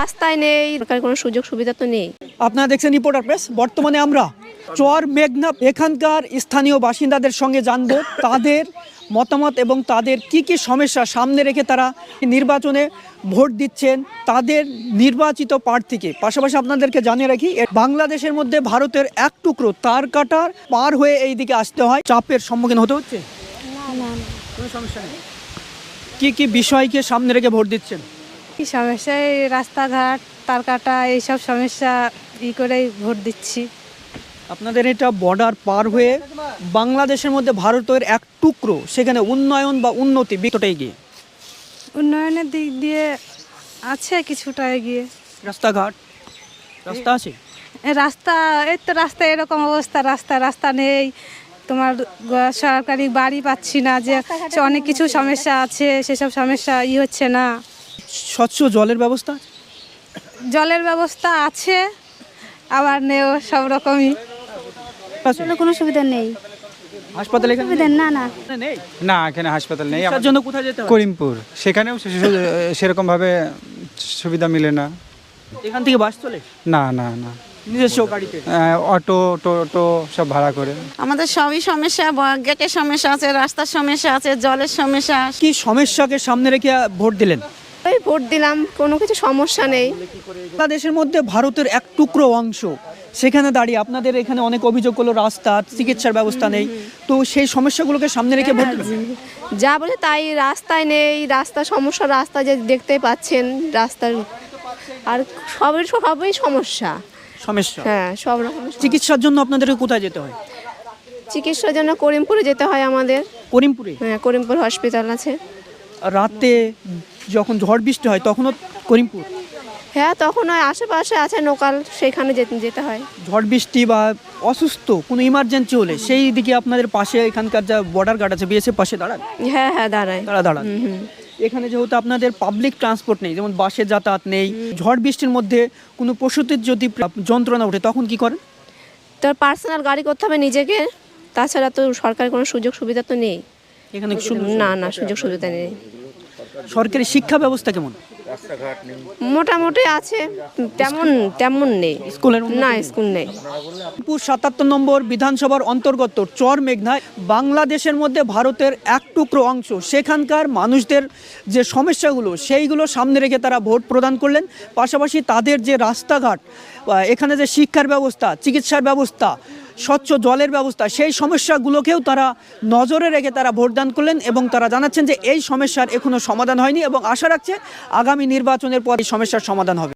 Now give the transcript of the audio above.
রাস্তায় নেই, সরকারের কোনো সুযোগ সুবিধা তো নেই। আপনারা দেখছেন রিপোর্টার প্রেস। বর্তমানে আমরা চর মেঘনা এখানকার স্থানীয় বাসিন্দাদের সঙ্গে জানবো তাদের মতামত এবং তাদের কি কি সমস্যা সামনে রেখে তারা নির্বাচনে ভোট দিচ্ছেন তাদের নির্বাচিত প্রার্থীকে। পাশাপাশি আপনাদেরকে জানিয়ে রাখি, বাংলাদেশের মধ্যে ভারতের এক টুকরো তার কাটার পার হয়ে এই দিকে আসতে হয়, চাপের সম্মুখীন হতে হচ্ছে। কোনো সমস্যা নেই। কি কি বিষয়কে সামনে রেখে ভোট দিচ্ছেন? কি সমস্যা? এই রাস্তাঘাট, তার কাটা, এইসব সমস্যা করেই ভোট দিচ্ছি। আপনাদের এটা বর্ডার পার হয়ে বাংলাদেশের মধ্যে ভারতের এক টুকরো, সেখানে উন্নয়ন বা উন্নতি বিকটে গিয়ে উন্নয়নের দিক দিয়ে আছে কিছুটা এগিয়ে। রাস্তাঘাট রাস্তা আছে, রাস্তা, এই তো রাস্তা এরকম অবস্থা, রাস্তা নেই। তোমার সরকারি বাড়ি পাচ্ছি না, যে অনেক কিছু সমস্যা আছে, সেসব সমস্যা হচ্ছে না। স্বচ্ছ জলের ব্যবস্থা, জলের ব্যবস্থা আছে, আবার নেও, সব রকমই। কোনো সুবিধা নেই। হাসপাতালে এখানে সুবিধা না না নেই। না, এখানে হাসপাতাল নেই। তার জন্য কোথায় যেতে হয়? করিমপুর, সেখানেও সেরকমভাবে সুবিধা মিলে না। এখান থেকে বাস চলে? না না না, নিজস্ব গাড়িতে? অটো টোটো সব ভাড়া করে। আমাদের সবই সমস্যা, গেটের সমস্যা আছে, রাস্তার সমস্যা আছে, জলের সমস্যা। কি সমস্যাকে সামনে রেখে ভোট দিলেন? ওই ভোট দিলাম, কোনো কিছু সমস্যা নেই। বাংলাদেশের মধ্যে ভারতের এক টুকরো অংশ, সেখানে দাঁড়িয়ে আপনাদের এখানে অনেক অভিযোগ হলো রাস্তা, চিকিৎসার ব্যবস্থা নেই, তো সেই সমস্যাগুলোকে সামনে রেখে ভোট দিলেন? যা বলে তাই, রাস্তায় নেই, রাস্তা সমস্যা, রাস্তা যে দেখতেই পাচ্ছেন রাস্তার, আর সবই সমস্যা। সমস্যা, হ্যাঁ, সব রকম। চিকিৎসার জন্য আপনাদেরকে কোথায় যেতে হয়? চিকিৎসার জন্য করিমপুরে যেতে হয় আমাদের। করিমপুরে? হ্যাঁ, করিমপুর হসপিটাল আছে। রাতে যখন ঝড় বৃষ্টি হয় তখনও করিমপুর? হ্যাঁ, তখন ওই আশেপাশে আছে লোকাল, সেখানে যেতে হয়। ঝড় বৃষ্টি বা অসুস্থ কোনো ইমার্জেন্সি হলে সেই দিকে আপনাদের পাশে এখানকার যা বর্ডার গার্ড আছে বিএসএফ পাশে দাঁড়ান? হ্যাঁ হ্যাঁ, দাঁড়ায়। তারা দাঁড়ান। এখানে যেহেতু আপনাদের পাবলিক ট্রান্সপোর্ট নেই, যেমন বাসে যাতায়াত নেই, ঝড় বৃষ্টির মধ্যে কোনো পশুদের যদি যন্ত্রণা ওঠে তখন কি করেন? তোর পার্সোনাল গাড়ি করতে হবে নিজেকে, তাছাড়া তো সরকারের কোনো সুযোগ সুবিধা তো নেই এখানে না, সুযোগ সুবিধা নেই। সরকারি শিক্ষা ব্যবস্থা কেমন? মোটামুটি আছে, তেমন নেই। স্কুলের না, স্কুল নেই। ৭৭ নম্বর বিধানসভার অন্তর্গত চর মেঘনায় বাংলাদেশের মধ্যে ভারতের এক টুকরো অংশ, সেখানকার মানুষদের যে সমস্যাগুলো সেইগুলো সামনে রেখে তারা ভোট প্রদান করলেন। পাশাপাশি তাদের যে রাস্তাঘাট, এখানে যে শিক্ষার ব্যবস্থা, চিকিৎসার ব্যবস্থা, স্বচ্ছ জলের ব্যবস্থা, সেই সমস্যাগুলোকেও তারা নজরে রেখে তারা ভোটদান করলেন এবং তারা জানাচ্ছেন যে এই সমস্যার এখনো সমাধান হয়নি এবং আশা রাখছে আগামী নির্বাচনের পর এই সমস্যার সমাধান হবে।